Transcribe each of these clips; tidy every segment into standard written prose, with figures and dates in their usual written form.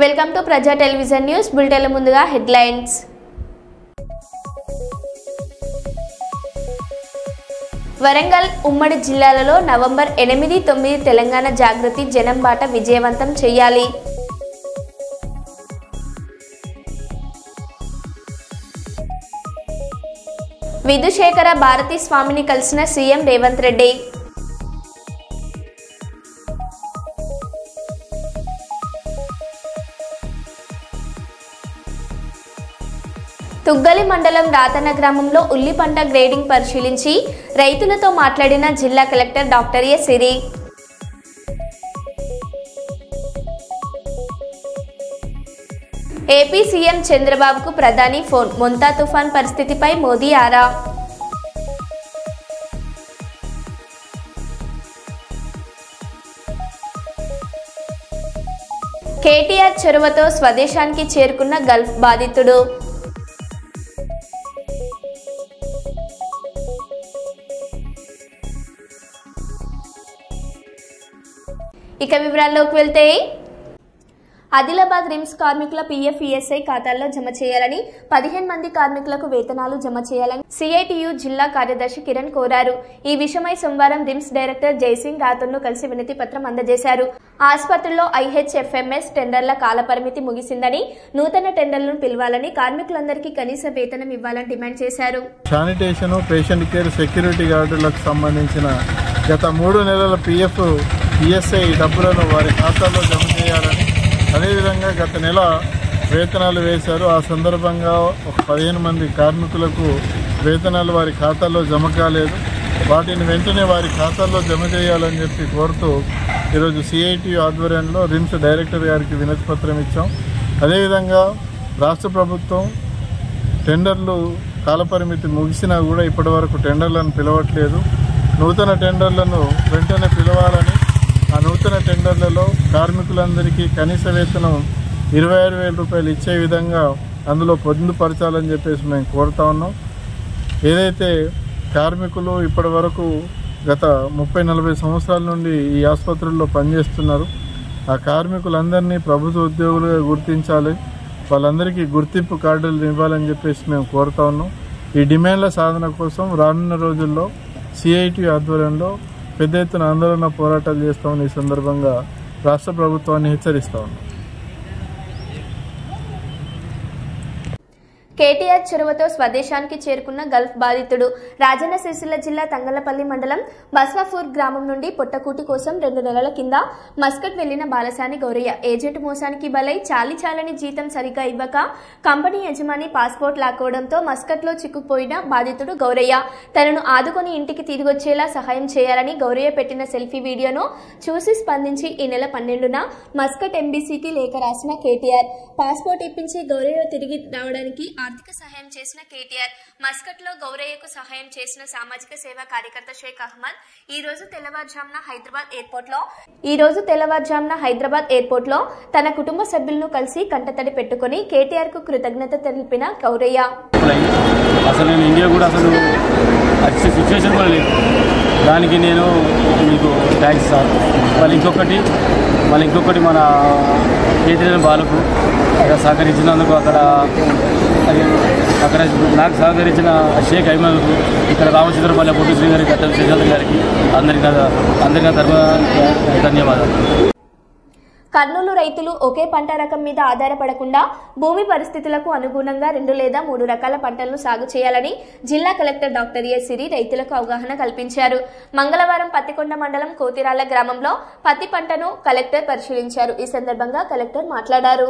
Welcome to ప్రజా television news bulletin ముందుగా headlines. Warangal ఉమ్మడి జిల్లాలలో నవంబర్ 8, 9 తెలంగాణ జాగృతి జనం బాట విజయవంతం చేయాలి. విధుశేఖర భారతి స్వామిని కలిసిన సీఎం రేవంత్ రెడ్డి. తుగ్గలి మండలం రాతన గ్రామంలో ఉల్లి పంట గ్రేడింగ్ పరిశీలించి రైతులతో మాట్లాడిన జిల్లా కలెక్టర్ డాక్టర్ ఏ సిరి. ఏపీ సీఎం చంద్రబాబుకు ప్రధాని ఫోన్. మొంతా తుఫాన్ పరిస్థితిపై మోదీ ఆరా. కేటీఆర్ చొరవతో స్వదేశానికి చేరుకున్న గల్ఫ్ బాధితుడు. ఇక వివరాల్లోకి వెళ్తే, ఆదిలాబాద్ రిమ్స్ కార్మికుల పీఎఫ్ ఈఎస్ఐ ఖాతాల్లో జమ చేయాలని, 15 మంది కార్మికులకు వేతనాలు జమ చేయాలని సిఐటియు జిల్లా కార్యదర్శి కిరణ్ కోరారు. ఈ విషయమై సోమవారం రిమ్స్ డైరెక్టర్ జైసింగ్ రాథోర్ను కలిసి వినతి పత్రం అందజేశారు. ఆసుపత్రుల్లో ఐహెచ్ఎఫ్ఎంఎస్ టెండర్ల కాలపరిమితి ముగిసిందని, నూతన టెండర్లను పిలవాలని, కార్మికులందరికీ కనీస వేతనం ఇవ్వాలని డిమాండ్ చేశారు. శానిటేషన్, పేషెంట్ కేర్, సెక్యూరిటీ గార్డులకు సంబంధించిన గత 3 నెలల పీఎఫ్ ఈఎస్ఐ డబ్బులను వారి ఖాతాల్లో జమ చేయాలని, అదేవిధంగా గత నెల వేతనాలు వేశారు. ఆ సందర్భంగా ఒక 15 మంది కార్మికులకు వేతనాలు వారి ఖాతాల్లో జమ కాలేదు. వాటిని వెంటనే వారి ఖాతాల్లో జమ చేయాలని చెప్పి కోరుతూ ఈరోజు సిఐటియు ఆధ్వర్యంలో రిమ్స్ డైరెక్టర్ గారికి వినతి పత్రం ఇచ్చాం. అదేవిధంగా రాష్ట్ర ప్రభుత్వం టెండర్లు కాలపరిమితి ముగిసినా కూడా ఇప్పటి వరకు టెండర్లను పిలవట్లేదు. నూతన టెండర్లను వెంటనే పిలవాలని, ఆ నూతన టెండర్లలో కార్మికులందరికీ కనీస వేతనం 26,000 రూపాయలు ఇచ్చే విధంగా అందులో పొందుపరచాలని చెప్పేసి మేము కోరుతా ఉన్నాం. ఏదైతే కార్మికులు ఇప్పటి వరకు గత 30-40 సంవత్సరాల నుండి ఈ ఆసుపత్రుల్లో పనిచేస్తున్నారు, ఆ కార్మికులందరినీ ప్రభుత్వ ఉద్యోగులుగా గుర్తించాలి, వాళ్ళందరికీ గుర్తింపు కార్డులు ఇవ్వాలని చెప్పేసి మేము కోరుతా ఉన్నాం. ఈ డిమాండ్ల సాధన కోసం రానున్న రోజుల్లో సిఐటియు ఆధ్వర్యంలో పెద్ద ఎత్తున ఆందోళన పోరాటాలు చేస్తామని ఈ సందర్భంగా రాష్ట్ర ప్రభుత్వాన్ని హెచ్చరిస్తా ఉన్నాం. కేటీఆర్ చొరవతో స్వదేశానికి చేరుకున్న గల్ఫ్ బాధితుడు. రాజన్న సిరిసిల్ల జిల్లా తంగళ్లపల్లి మండలం బస్వాపూర్ గ్రామం నుండి పొట్టకూటి కోసం 2 నెలల కింద మస్కట్ వెళ్లిన బాలసాని గౌరయ్య ఏజెంట్ మోసానికి బలై చాలని జీతం సరిగా ఇవ్వక కంపెనీ యజమాని పాస్పోర్ట్ లాక్కోవడంతో మస్కట్లో చిక్కుపోయిన బాధితుడు గౌరయ్య తనను ఆదుకొని ఇంటికి తిరిగొచ్చేలా సహాయం చేయాలని గౌరయ్య పెట్టిన సెల్ఫీ వీడియోను చూసి స్పందించి ఈ నెల 12న మస్కట్ ఎంబీసీకి లేఖ రాసిన కేటీఆర్ పాస్పోర్ట్ ఇప్పించి గౌరయ్య తిరిగి రావడానికి ఆర్థిక సహాయం చేసిన కేటీఆర్ మస్కట్ లో గౌరయ్యకు సహాయం చేసిన సామాజిక సేవా కార్యకర్త షేక్ అహ్మద్ ఈ రోజు తెల్లవారుజామున హైదరాబాద్ ఎయిర్పోర్ట్ లో తన కుటుంబ సభ్యులను కలిసి కంటతడి పెట్టుకుని కేటీఆర్ కు కృతజ్ఞత తెలిపిన గౌరయ్య. అసలు నేను ఇండియా కూడా అసలు సిచ్యువేషన్ కూడా లేదు, దానికి నేను మీకు థ్యాంక్స్ సార్. మళ్ళీ ఇంకొకటి మన కేటీఆర్ బాలకు సహకరించినందుకు అక్కడ నాకు సహకరించిన షేక్ అహ్మద్కు, ఇక్కడ రామచంద్రపల్లి పొట్టుశ్రీ గారికి, అతని శ్రీశాంత్ గారికి అందరికీ ధన్యవాదాలు. కర్నూలు రైతులు ఒకే పంట రకం మీద ఆధారపడకుండా భూమి పరిస్థితులకు అనుగుణంగా 2 లేదా 3 రకాల పంటలను సాగు చేయాలని జిల్లా కలెక్టర్ డాక్టర్ ఏ సిరి రైతులకు అవగాహన కల్పించారు. మంగళవారం పత్తికొండ మండలం కోతిరాల గ్రామంలో పత్తి పంటను కలెక్టర్ పరిశీలించారు. ఈ సందర్భంగా కలెక్టర్ మాట్లాడారు.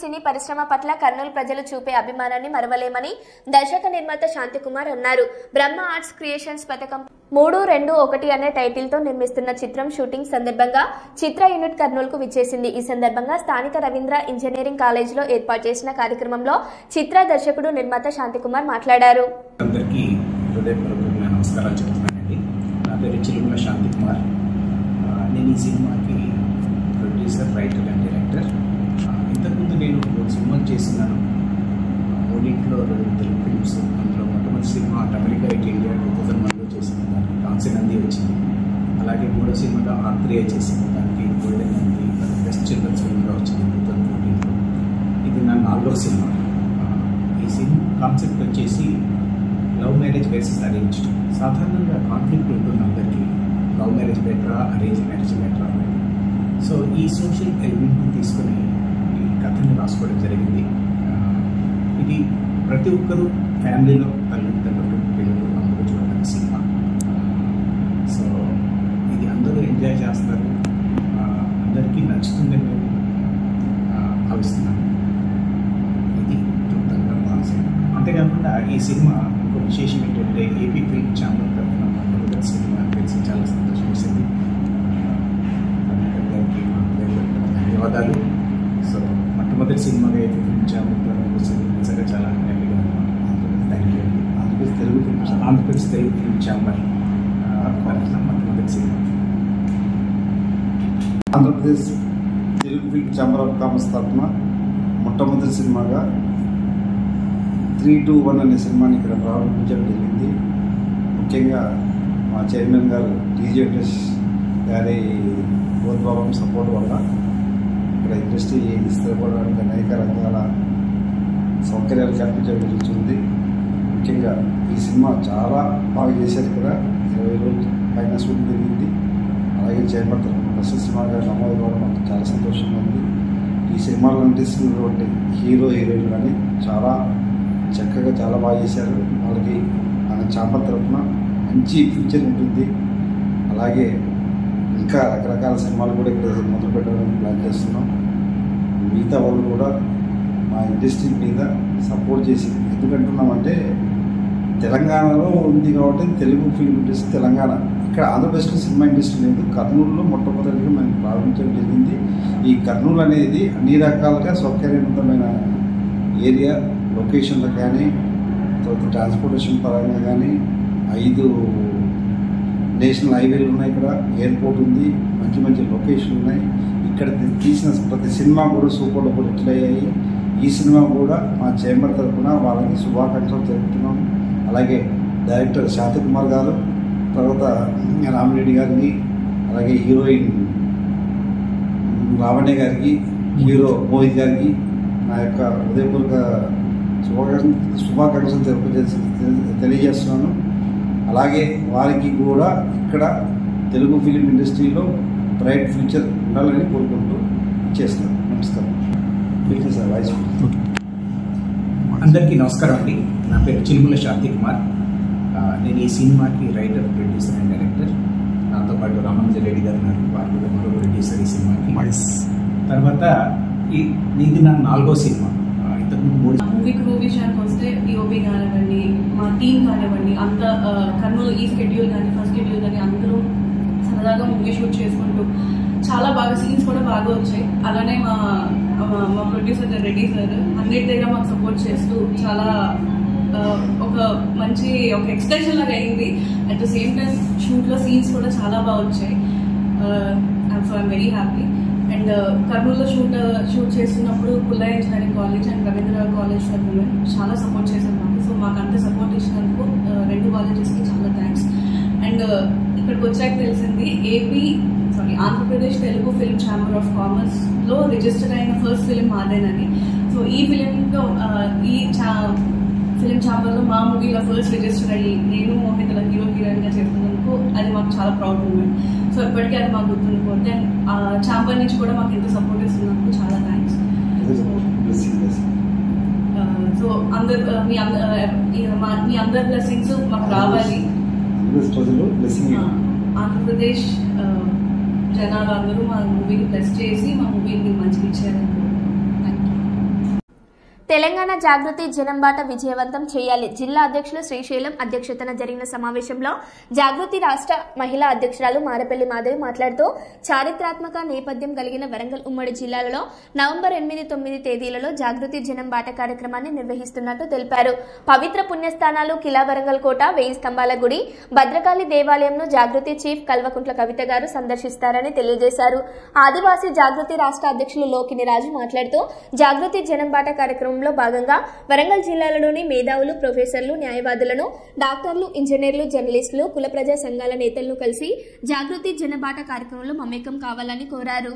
సినీ పరిశ్రమ పట్ల కర్నూలు ప్రజలు చూపే అభిమానాన్ని మరవలేమని దర్శక నిర్మాత శాంతికుమార్ అన్నారు. బ్రహ్మ ఆర్ట్స్ క్రియేషన్స్ పథకం 3-2-1 అనే టైటిల్ తో నిర్మిస్తున్న చిత్రం షూటింగ్ సందర్భంగా చిత్ర యూనిట్ కర్నూలుకు విచ్చేసింది. ఈ సందర్భంగా స్థానిక రవీంద్ర ఇంజనీరింగ్ కాలేజ్ లో ఏర్పాటు చేసిన కార్యక్రమంలో చిత్ర దర్శకుడు నిర్మాత శాంతికుమార్ మాట్లాడారు. అందరికీ హృదయపూర్వక నమస్కారాలు చెప్తున్నానండి. నా పేరు చిలుముల శాంతికుమార్. నేను ఈ సినిమాకి ప్రొడ్యూసర్, రైటర్ అండ్ డైరెక్టర్. ఇంతకుముందు నేను 3 సినిమాలు చేస్తున్నాను. మూడింట్లో 2 తెలుగు ఫిల్మ్స్. అందులో మొట్టమొదటి సినిమా అమెరికా ఇట్ ఇండియా 2001లో చేసిన దానికి కాంస్య నంది వచ్చింది. అలాగే 3వ సినిమాగా ఆత్రేయ చేసిన దానికి గోల్డెన్ నంది బెస్ట్ చిల్డ్రన్స్ ఫిల్మ్గా వచ్చింది 2014లో. ఇది నా 4వ సినిమా. ఈ సినిమా కాన్సెప్ట్ వచ్చేసి లవ్ మ్యారేజ్ వర్సెస్ అరేంజ్డ్. సాధారణంగా కాన్ఫ్లిక్ట్ ఉంటుంది అందరికీ, లవ్ మ్యారేజ్ బెటరా, అరేంజ్ మ్యారేజ్ బెటరా అనేది. సో ఈ సోషల్ ఎలిమెంట్ని తీసుకొని ఈ కథని రాసుకోవడం జరిగింది. ఇది ప్రతి ఒక్కరూ ఫ్యామిలీలో తల్లిదండ్రులు, పిల్లలు అందరూ చూడడానికి సినిమా. సో ఇది అందరూ ఎంజాయ్ చేస్తారు, అందరికీ నచ్చుతుందని నేను భావిస్తున్నాను. ఇది క్లుప్తంగా కాన్సెప్ట్. అంతేకాకుండా ఈ సినిమా ఇంకో విశేషం ఏంటంటే ఏపీ ఫిల్మ్ ఛాంబర్ తరఫున మొట్టమొదటి సినిమా తెలిసి చాలా సంతోషం వేసింది. ధన్యవాదాలు. సో మొట్టమొదటి సినిమాగా ఏపీ ఫిల్మ్ ఛాంబర్ తరఫున వచ్చింది, నిజంగా చాలా హ్యాపీగా ఉన్నాను. Thank you. Andhra Pradesh Telugu film chamber తరఫున మొట్టమొదటి cinema. Andhra Pradesh Telugu film chamber of commerce తరఫున మొట్టమొదటి సినిమాగా 3-2-1 అనే సినిమాని ఇక్కడ ప్రారంభించడం జరిగింది. ముఖ్యంగా మా చైర్మన్ గారు టీజీ వెంకటేష్ గారి ప్రోద్భావం, సపోర్ట్ వల్ల ఇక్కడ ఇండస్ట్రీ స్థిరపడడానికి అనేక రకాల సౌకర్యాలు కల్పించడం జరుగుతుంది. ముఖ్యంగా ఈ సినిమా చాలా బాగా చేశారు. ఇక్కడ 20 రోజులు పైన షూటింగ్ జరిగింది. అలాగే చైర్మన్ తరఫున ఫస్ట్ సినిమాగా నమోదు కావడం మాకు చాలా సంతోషంగా ఉంది. ఈ సినిమాలో నటిస్తున్నటువంటి హీరో, హీరోయిన్లు కానీ చాలా చక్కగా చాలా బాగా చేశారు. వాళ్ళకి మన ఛాంబర్ తరఫున మంచి ఫ్యూచర్ ఉంటుంది. అలాగే ఇంకా రకరకాల సినిమాలు కూడా ఇక్కడ మొదలు పెట్టడానికి ప్లాన్ చేస్తున్నాం. మిగతా వాళ్ళు కూడా మా ఇండస్ట్రీ మీద సపోర్ట్ చేసి, ఎందుకంటున్నామంటే తెలంగాణలో ఉంది కాబట్టి తెలుగు ఫిల్మ్ ఇండస్ట్రీ తెలంగాణ, ఇక్కడ ఆంధ్రప్రదేశ్లో సినిమా ఇండస్ట్రీ లేదు. కర్నూలులో మొట్టమొదటిగా మేము ప్రారంభించడం జరిగింది. ఈ కర్నూలు అనేది అన్ని రకాలుగా సౌకర్యవంతమైన ఏరియా, లొకేషన్లు కానీ, తర్వాత ట్రాన్స్పోర్టేషన్ పరంగా కానీ 5 నేషనల్ హైవేలు ఉన్నాయి. ఇక్కడ ఎయిర్పోర్ట్ ఉంది, మంచి మంచి లొకేషన్లు ఉన్నాయి. ఇక్కడ తీసిన ప్రతి సినిమా కూడా సూపర్ డూపర్ హిట్లు అయ్యాయి. ఈ సినిమా కూడా మా చేంబర్ తరఫున వాళ్ళకి శుభాకాంక్షలు తెలుపుతున్నాం. అలాగే డైరెక్టర్ శాంతికుమార్ గారు, తర్వాత రామిరెడ్డి గారికి, అలాగే హీరోయిన్ లావణ్య గారికి, హీరో మోహిత్ గారికి నా యొక్క హృదయపూర్వక శుభాకాంక్షలు తెలియజేస్తున్నాను. అలాగే వారికి కూడా ఇక్కడ తెలుగు ఫిలిం ఇండస్ట్రీలో బ్రైట్ ఫ్యూచర్ ఉండాలని కోరుకుంటూ చేస్తున్నాను. నమస్కారం. Sir voice. అందరికీ నమస్కారం అండి. నా పేరు చిలుముల శాంతికుమార్. నేను ఈ సినిమాకి రైటర్, ప్రొడ్యూసర్ అండ్ డైరెక్టర్. నాతో పాటు రామానుజరెడ్డి గారు ఉన్నారు, వారు కూడా మరో ప్రొడ్యూసర్ ఈ సినిమాకి. తర్వాత ఇది నా 4వ సినిమా. మూవీ క్రూ విషయానికి వస్తే డిఓపి కానివ్వండి, మా టీం కానివ్వండి, అంత కర్నూలు ఈ స్కెడ్యూల్ కానీ ఫస్ట్ స్కెడ్యూల్ కానీ అందరూ సరదాగా మూవీ షూట్ చేసుకుంటూ చాలా బాగా సీన్స్ కూడా బాగా వచ్చాయి. అలానే మా ప్రొడ్యూసర్ రెడ్డి సార్ అన్నిటి దగ్గర మాకు సపోర్ట్ చేస్తూ చాలా ఒక మంచి ఒక ఎక్స్టెన్షన్ లాగా అయింది. అట్ ద సేమ్ టైం షూట్లో సీన్స్ కూడా చాలా బాగా వచ్చాయి. So I'm very happy. And కర్నూలులో షూట్ చేస్తున్నప్పుడు Pullaiah engineering college and Ravindra college for women చాలా సపోర్ట్ చేశారు మాకు. సో మాకు అంత సపోర్ట్ ఇచ్చినందుకు 2 కాలేజెస్కి చాలా థ్యాంక్స్. అండ్ ఇక్కడికి వచ్చాక తెలిసింది Andhra Pradesh Telugu film chamber of కామర్స్లో రిజిస్టర్ అయిన ఫస్ట్ ఫిలిం మాదేనని. సో ఈ ఫిలింలో ఫిలిం ఛాంబర్లో మా మూవీలో ఫస్ట్ రిజిస్టర్ అయ్యి నేను మోహితల హీరోయిన్గా చేస్తున్నందుకు అది మాకు చాలా ప్రౌడ్ మూమెంట్. సో ఇప్పటికీ అది మాకు గుర్తుండిపోతే ఛాంబర్ నుంచి కూడా మాకు ఎంత సపోర్ట్ ఇస్తున్నందుకు చాలా థ్యాంక్స్. సో మీ అందరి బ్లెస్సింగ్స్ మాకు రావాలి. ఆంధ్రప్రదేశ్ జనాలు అందరూ మా మూవీని బ్లెస్ చేసి మా మూవీని మంచిగా ఇచ్చారని. Thank you. తెలంగాణ జాగృతి జనంబాట విజయవంతం చేయాలి. జిల్లా అధ్యక్షులు శ్రీశైలం అధ్యక్షతన జరిగిన సమావేశంలో జాగృతి రాష్ట్ర మహిళా అధ్యక్షురాలు మారపల్లి మాధవి మాట్లాడుతూ చారిత్రాత్మక నేపథ్యం కలిగిన వరంగల్ ఉమ్మడి జిల్లాలలో నవంబర్ 8-9 తేదీలలో జాగృతి జనంబాట కార్యక్రమాన్ని నిర్వహిస్తున్నట్టు తెలిపారు. పవిత్ర పుణ్యస్థానాలు కిలా వరంగల్ కోట, 1000 స్తంభాల గుడి, భద్రకాళి దేవాలయంను జాగృతి చీఫ్ కల్వకుంట్ల కవిత గారు సందర్శిస్తారని తెలియజేశారు. ఆదివాసీ జాగృతి రాష్ట్ర అధ్యక్షులు లోకిని రాజు మాట్లాడుతూ జాగృతి జనంబాట కార్యక్రమం భాగంగా వరంగల్ జిల్లాలోని మేధావులు, ప్రొఫెసర్లు, న్యాయవాదులను, డాక్టర్లు, ఇంజనీర్లు, జర్నలిస్టులు, కుల ప్రజా సంఘాల నేతలను కలిసి జాగృతి జనబాట కార్యక్రమంలో మమేకం కావాలని కోరారు.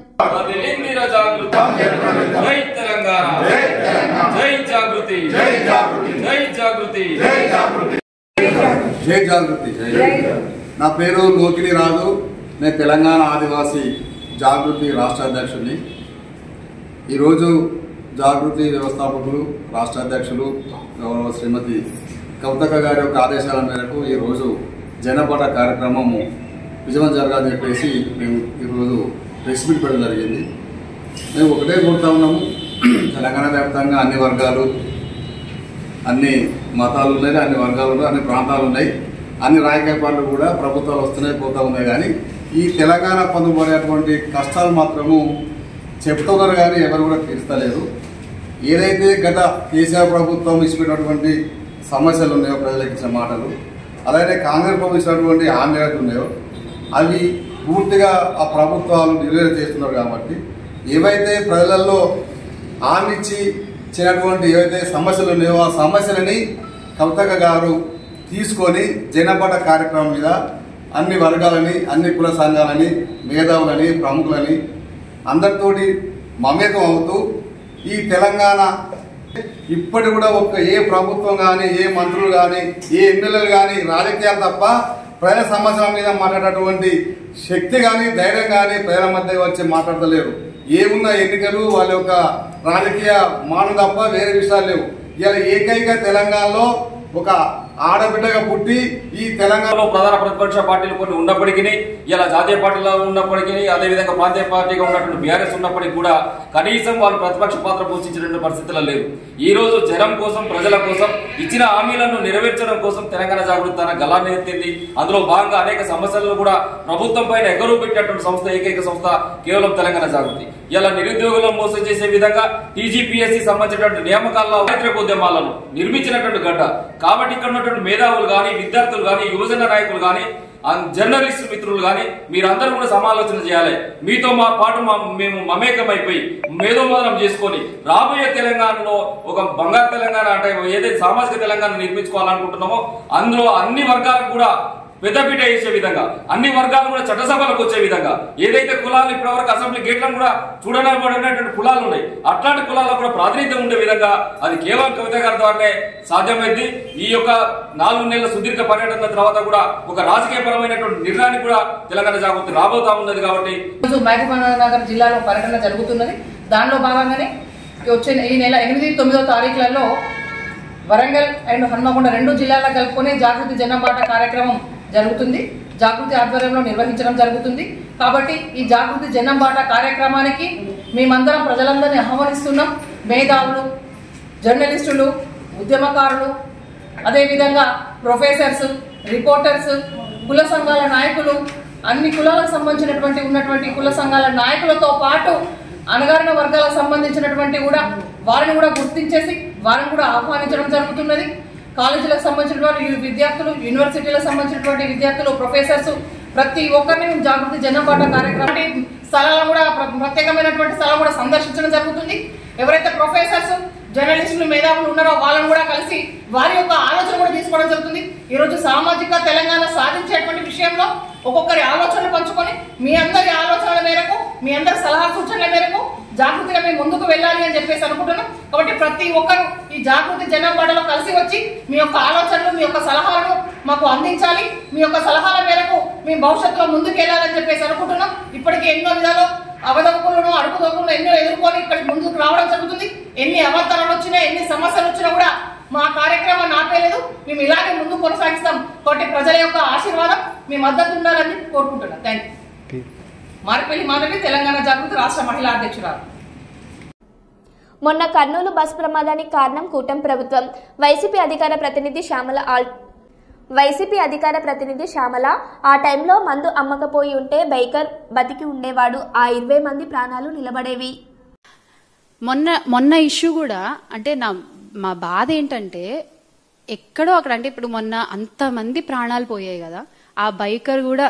నా పేరు లోకిని రాజు. నేను తెలంగాణ ఆదివాసీ జాగృతి రాష్ట్ర అధ్యక్షుడిని. ఈరోజు జాగృతి వ్యవస్థాపకులు, రాష్ట్ర అధ్యక్షులు గౌరవ శ్రీమతి కవితక్క గారి యొక్క ఆదేశాల మేరకు ఈరోజు జనపాట కార్యక్రమము విజయం జరగాలని చెప్పేసి మేము ఈరోజు ప్రెస్ మీట్ పెట్టడం జరిగింది. మేము ఒకటే కోరుతా ఉన్నాము, తెలంగాణ వ్యాప్తంగా అన్ని వర్గాలు, అన్ని మతాలు ఉన్నాయి, అన్ని వర్గాలు ఉన్నాయి, అన్ని ప్రాంతాలు ఉన్నాయి, అన్ని రాజకీయ పార్టీలు కూడా ప్రభుత్వాలు వస్తున్నాయి పోతూ ఉన్నాయి. కానీ ఈ తెలంగాణ పొందుపడేటువంటి కష్టాలు మాత్రము చెప్తున్నారు కానీ ఎవరు కూడా తీర్చలేరు. ఏదైతే గత కేసీఆర్ ప్రభుత్వం ఇచ్చినటువంటి సమస్యలు ఉన్నాయో, ప్రజలకు ఇచ్చిన మాటలు, అలాగే కాంగ్రెస్ ప్రభుత్వం ఇచ్చినటువంటి హామీలు ఉన్నాయో అవి పూర్తిగా ఆ ప్రభుత్వాలు నెరవేర్చేస్తున్నారు. కాబట్టి ఏవైతే ప్రజలలో హామీ ఇచ్చినటువంటి ఏవైతే సమస్యలు ఉన్నాయో ఆ సమస్యలని కవితక్క గారు తీసుకొని జనపాట కార్యక్రమం మీద అన్ని వర్గాలని, అన్ని కుల సంఘాలని, మేధావులని, ప్రముఖులని అందరితోటి మమేకం అవుతూ ఈ తెలంగాణ ఇప్పటి కూడా ఏ ప్రభుత్వం కానీ, ఏ మంత్రులు కానీ, ఏ ఎమ్మెల్యేలు కానీ రాజకీయాలు తప్ప ప్రజల సమస్యల మీద మాట్లాడేటువంటి శక్తి కానీ, ధైర్యం కానీ ప్రజల మధ్య వచ్చి మాట్లాడతలేరు. ఏమున్న ఎన్నికలు వాళ్ళ యొక్క రాజకీయ మాను తప్ప వేరే విషయాలు లేవు. ఇలా ఏకైక తెలంగాణలో ఒక ఆడబిడ్డగా పుట్టి ఈ తెలంగాణలో ప్రధాన ప్రతిపక్ష పార్టీలు కొన్ని ఉన్నప్పటికీ, ఇలా జాతీయ పార్టీలో ఉన్నప్పటికీ, అదేవిధంగా ప్రాంతీయ పార్టీగా ఉన్నటువంటి బీఆర్ఎస్ ఉన్నప్పటికీ కూడా కనీసం వాళ్ళు ప్రతిపక్ష పాత్ర పోషించినటువంటి పరిస్థితుల్లో లేదు. ఈ రోజు జనం కోసం, ప్రజల కోసం ఇచ్చిన హామీలను నెరవేర్చడం కోసం తెలంగాణ జాగృతి తన గలాన్ని ఎత్తింది. అందులో భాగంగా అనేక సమస్యలను కూడా ప్రభుత్వం పైన ఎగరు పెట్టినటువంటి సంస్థ, ఏకైక సంస్థ కేవలం తెలంగాణ జాగృతి. ఇలా నిరుద్యోగులను మోసం చేసే విధంగా టీజీపీఎస్సీ సంబంధించినటువంటి నియామకాల్లో వ్యతిరేక ఉద్యమాలను నిర్మించినటువంటి గడ్డ. కాబట్టి ఇక్కడ ఉన్నటువంటి మేధావులు కానీ, విద్యార్థులు కానీ, యువజన నాయకులు కానీ, జర్నలిస్ట్ మిత్రులు కానీ మీరందరూ కూడా సమాలోచన చేయాలి. మీతో మా పాటు మేము మమేకమైపోయి మేధోమదనం చేసుకొని రాబోయే తెలంగాణలో ఒక బంగారు తెలంగాణ అంటే ఏదైతే సామాజిక తెలంగాణ నిర్మించుకోవాలనుకుంటున్నామో అందులో అన్ని వర్గాలకు కూడా పెద్దపీట వేసే విధంగా, అన్ని వర్గాలు కూడా చట్టసభలకు వచ్చే విధంగా, ఏదైతే కులాలు ఇప్పటివరకు అసెంబ్లీ గేట్లను కూడా చూడనబడినటువంటి కులాలు ఉన్నాయి, అట్లాంటి కులాలకు కూడా ప్రాతినిధ్యం ఉండే విధంగా అది కేవలం కవిత గారి ద్వారానే సాధ్యమైంది. ఈ యొక్క 4 నెలల సుదీర్ఘ పర్యటన తర్వాత కూడా ఒక రాజకీయ పరమైనటువంటి నిర్ణయానికి కూడా తెలంగాణ జాగృతి రాబోతా ఉన్నది. కాబట్టి మహబూబ్నగర్ జిల్లాలో పర్యటన జరుగుతున్నది. దానిలో భాగంగానే వచ్చే ఈ నెల 8-9 తారీఖులలో వరంగల్ అండ్ హన్మకొండ 2 జిల్లాలకు కలుపుకొని జాగృతి జనబాట కార్యక్రమం జరుగుతుంది. జాగృతి ఆధ్వర్యంలో నిర్వహించడం జరుగుతుంది. కాబట్టి ఈ జాగృతి జనంబాట కార్యక్రమానికి మేమందరం ప్రజలందరినీ ఆహ్వానిస్తున్నాం. మేధావులు, జర్నలిస్టులు, ఉద్యమకారులు, అదేవిధంగా ప్రొఫెసర్స్, రిపోర్టర్స్, కుల సంఘాల నాయకులు, అన్ని కులాలకు సంబంధించినటువంటి ఉన్నటువంటి కుల సంఘాల నాయకులతో పాటు అణగారిన వర్గాలకు సంబంధించినటువంటి కూడా వారిని కూడా గుర్తించేసి వారిని కూడా ఆహ్వానించడం జరుగుతున్నది. కాలేజీలకు సంబంధించినటువంటి విద్యార్థులు, యూనివర్సిటీలకు సంబంధించినటువంటి విద్యార్థులు, ప్రొఫెసర్స్ ప్రతి ఒక్కరిని జాగృతి జనపాట కార్యక్రమానికి స్థలాలను కూడా ప్రత్యేకమైనటువంటి స్థలం కూడా సందర్శించడం జరుగుతుంది. ఎవరైతే ప్రొఫెసర్స్, జర్నలిస్టులు, మేధావులు ఉన్నారో వాళ్ళని కూడా కలిసి వారి యొక్క ఆలోచన కూడా తీసుకోవడం జరుగుతుంది. ఈరోజు సామాజిక తెలంగాణ సాధించేటువంటి విషయంలో ఒక్కొక్కరి ఆలోచనలు పంచుకొని మీ అందరి ఆలోచనల మేరకు, మీ అందరి సలహా సూచనల మేరకు జాగృతిగా మేము ముందుకు వెళ్ళాలి అని చెప్పేసి అనుకుంటున్నాం. కాబట్టి ప్రతి ఒక్కరు ఈ జాగృతి జనపాటలో కలిసి వచ్చి మీ యొక్క ఆలోచనలు, మీ యొక్క సలహాలను మాకు అందించాలి. మీ యొక్క సలహాల మేరకు మేము భవిష్యత్తులో ముందుకు వెళ్ళాలని చెప్పేసి అనుకుంటున్నాం. ఇప్పటికీ ఎన్నో విధాలు అవదవకులను, అడుగుదొక్కులను ఎన్నో ఎదుర్కొని ఇక్కడికి ముందుకు రావడం జరుగుతుంది. ఎన్ని అవతరణలు వచ్చినా, ఎన్ని సమస్యలు వచ్చినా కూడా మా కార్యక్రమాన్ని ఆపేయలేదు. మేము ఇలాగే ముందుకు కొనసాగిస్తాం. కాబట్టి ప్రజల యొక్క ఆశీర్వాదం మీ మద్దతు ఉండాలని కోరుకుంటున్నాం. Thank you. మారపల్లి మాధవి, తెలంగాణ జాగృతి రాష్ట్ర మహిళా అధ్యక్షురాలు. మొన్న కర్నూలు బస్ ప్రమాదానికి కారణం కూటమి ప్రభుత్వం. వైసీపీ అధికార ప్రతినిధి శ్యామల ఆ టైంలో మందు అమ్మకపోయి ఉంటే బైకర్ బతికి ఉండేవాడు. ఆ 20 మంది ప్రాణాలు నిలబడేవి. మొన్న ఇష్యూ కూడా అంటే మా బాధ ఏంటంటే ఎక్కడో అక్కడ అంటే ఇప్పుడు మొన్న అంతమంది ప్రాణాలు పోయాయి కదా, ఆ బైకర్ కూడా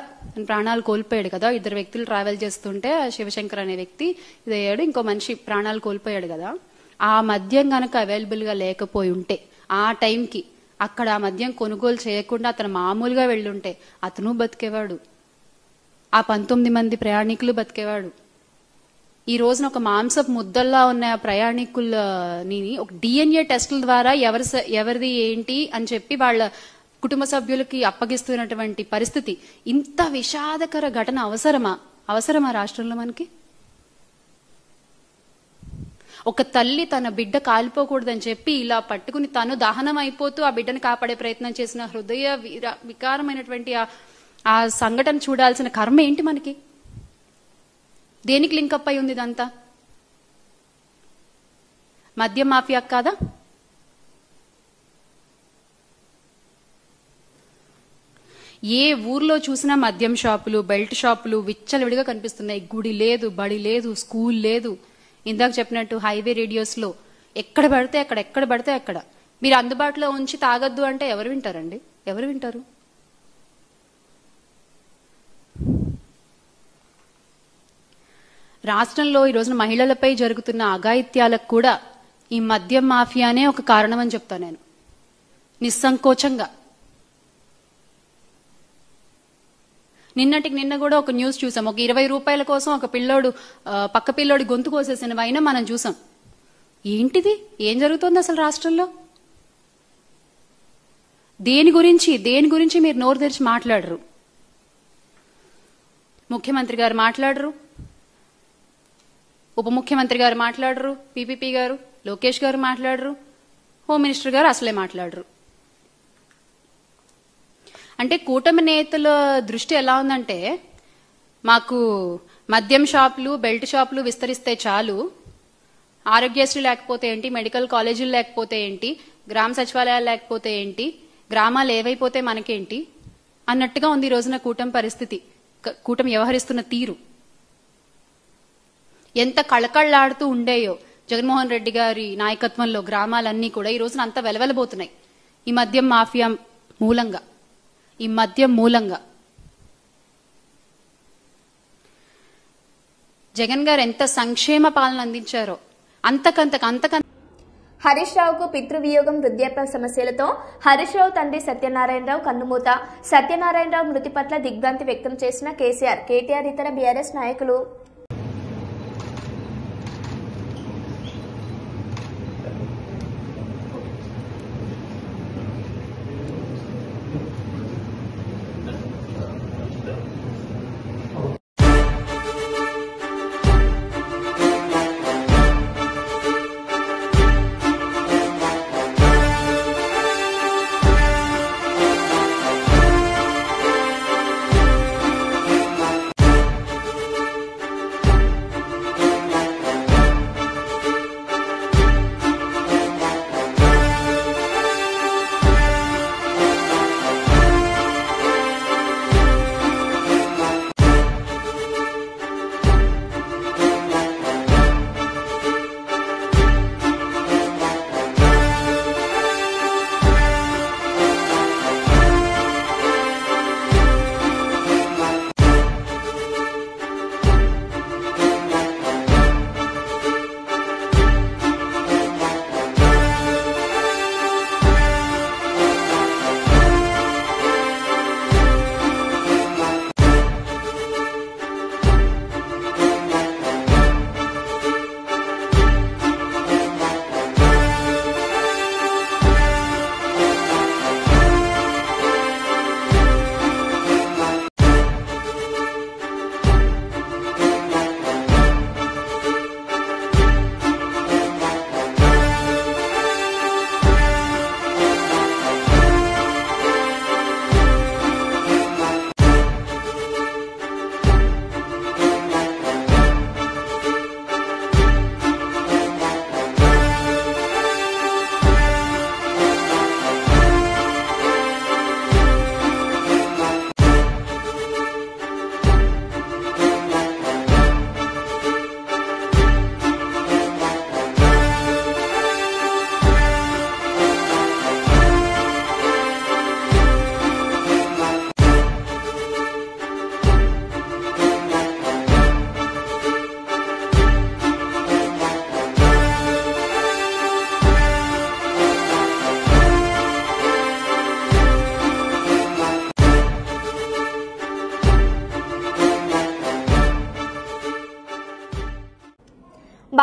ప్రాణాలు కోల్పోయాడు కదా. 2 వ్యక్తులు ట్రావెల్ చేస్తుంటే శివశంకర్ అనే వ్యక్తి ఇదయ్యాడు, ఇంకో మనిషి ప్రాణాలు కోల్పోయాడు కదా. ఆ మద్యం గనక అవైలబుల్ గా లేకపోయి ఉంటే ఆ టైంకి అక్కడ ఆ మద్యం కొనుగోలు చేయకుండా అతను మామూలుగా వెళ్ళుంటే అతను బతికేవాడు, ఆ 19 మంది ప్రయాణికులు బతికేవాడు. ఈ రోజున ఒక మాంసపు ముద్దల్లా ఉన్న ప్రయాణికులని ఒక DNA టెస్టుల ద్వారా ఎవరిది ఏంటి అని చెప్పి వాళ్ళ కుటుంబ సభ్యులకి అప్పగిస్తున్నటువంటి పరిస్థితి. ఇంత విషాదకర ఘటన అవసరమా రాష్ట్రంలో మనకి? ఒక తల్లి తన బిడ్డ కాలిపోకూడదని చెప్పి ఇలా పట్టుకుని తను దహనం అయిపోతూ ఆ బిడ్డను కాపాడే ప్రయత్నం చేసిన హృదయ వికారమైనటువంటి ఆ సంఘటన చూడాల్సిన కర్మ ఏంటి మనకి? దేనికి లింకప్ అయి ఉంది ఇదంతా? మద్యం మాఫియా కాదా? ఏ ఊర్లో చూసినా మద్యం షాపులు, బెల్ట్ షాపులు విచ్చలవిడిగా కనిపిస్తున్నాయి. గుడి లేదు, బడి లేదు, స్కూల్ లేదు. ఇందాక చెప్పినట్టు హైవే రేడియోస్ లో ఎక్కడ పడితే అక్కడ మీరు అందుబాటులో ఉంచి తాగొద్దు అంటే ఎవరు వింటారండి? ఎవరు వింటారు? రాష్ట్రంలో ఈ రోజున మహిళలపై జరుగుతున్న అఘాయిత్యాలకు కూడా ఈ మద్యం మాఫియానే ఒక కారణం అని చెప్తాను నేను నిస్సంకోచంగా. నిన్నటికి నిన్న కూడా ఒక న్యూస్ చూసాం. ఒక 20 రూపాయల కోసం ఒక పిల్లోడు పక్క పిల్లోడి గొంతు కోసేసిన వైనా మనం చూసాం. ఏంటిది? ఏం జరుగుతోంది అసలు రాష్ట్రంలో? దేని గురించి మీరు నోరు తెరిచి మాట్లాడరు. ముఖ్యమంత్రి గారు మాట్లాడరు, ఉప ముఖ్యమంత్రి గారు మాట్లాడరు, పీపీపీ గారు, లోకేష్ గారు మాట్లాడరు, హోమ్ మినిస్టర్ గారు అసలే మాట్లాడరు. అంటే కూటమి నేతల దృష్టి ఎలా ఉందంటే, మాకు మద్యం షాపులు, బెల్ట్ షాపులు విస్తరిస్తే చాలు, ఆరోగ్యశ్రీ లేకపోతే ఏంటి, మెడికల్ కాలేజీలు లేకపోతే ఏంటి, గ్రామ సచివాలయాలు లేకపోతే ఏంటి, గ్రామాలు ఏవైపోతే మనకేంటి అన్నట్టుగా ఉంది ఈ రోజున కూటమి పరిస్థితి, కూటమి వ్యవహరిస్తున్న తీరు. ఎంత కళకళ్లాడుతూ ఉండేయో జగన్మోహన్ రెడ్డి గారి నాయకత్వంలో గ్రామాలన్నీ కూడా ఈ రోజున అంత వెలవెలబోతున్నాయి ఈ మద్యం మాఫియా మూలంగా. జగన్ గారు ఎంత సంక్షేమ పాలన అందించారో అంతకంత. హరీష్ రావుకు పితృవియోగం, వృద్ధాప్య సమస్యలతో హరీష్ రావు తండ్రి సత్యనారాయణరావు కన్నుమూత. సత్యనారాయణరావు మృతి పట్ల దిగ్భ్రాంతి వ్యక్తం చేసిన కేటీఆర్ ఇతర బీఆర్ఎస్ నాయకులు.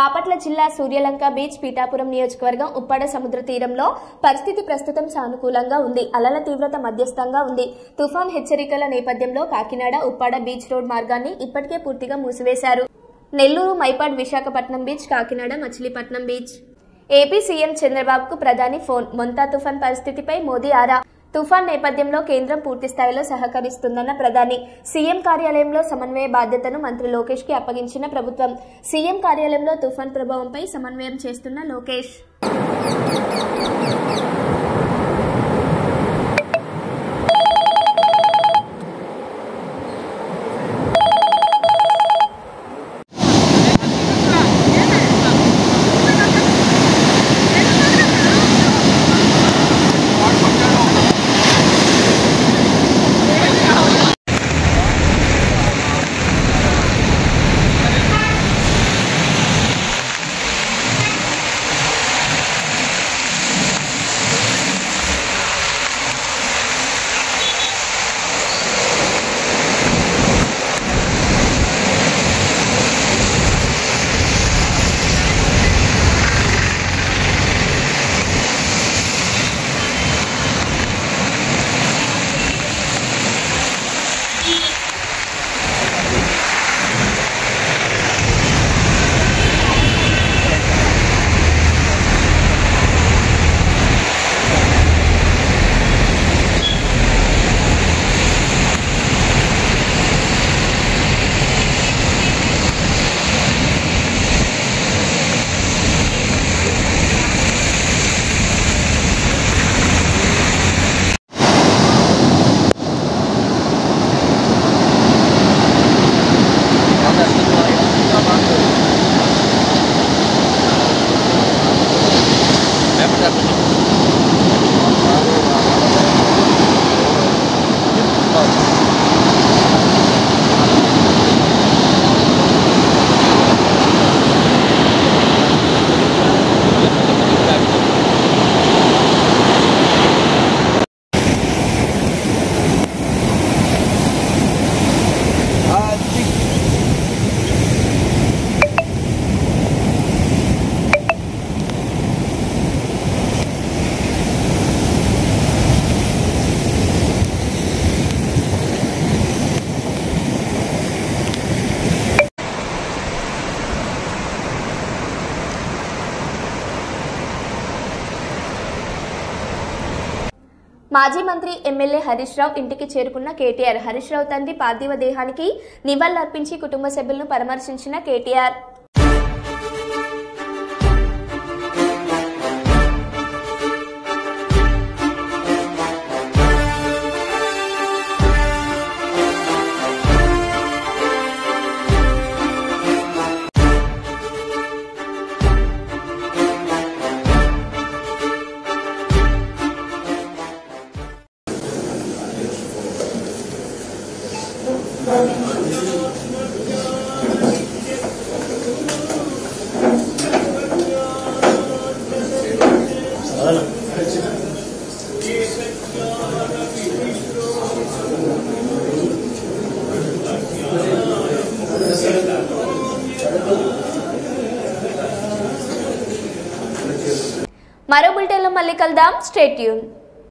బాపట్ల జిల్లా సూర్యలంక బీచ్ పీఠాపురం నియోజకవర్గం ఉప్పాడ సముద్ర తీరంలో పరిస్థితి ప్రస్తుతం సానుకూలంగా ఉంది. అలల తీవ్రత మధ్యస్థంగా ఉంది. తుఫాన్ హెచ్చరికల నేపథ్యంలో కాకినాడ ఉప్పాడ బీచ్ రోడ్ మార్గాన్ని ఇప్పటికే పూర్తిగా మూసివేశారు. Nellore, Mypadu, Visakhapatnam beach, Kakinada, Machilipatnam beach. AP CM చంద్రబాబుకు ప్రధాని ఫోన్. మొంతా తుఫాన్ పరిస్థితిపై మోదీ ఆరా. తుఫాన్ నేపథ్యంలో కేంద్రం పూర్తి స్థాయిలో సహకరిస్తుందన్న ప్రధాని. సీఎం కార్యాలయంలో సమన్వయ బాధ్యతను మంత్రి లోకేష్ కి అప్పగించిన ప్రభుత్వం. సీఎం కార్యాలయంలో తుఫాన్ ప్రభావంపై సమన్వయం చేస్తున్న లోకేష్. మాజీ మంత్రి ఎమ్మెల్యే హరీష్ రావు ఇంటికి చేరుకున్న కేటీఆర్. హరీష్ రావు తండ్రి పార్థివ దేహానికి నివాళులర్పించి కుటుంబ సభ్యులను పరామర్శించిన కేటీఆర్. మరో బులెటిన్లో మళ్ళీ కలుద్దాం. Stay tune.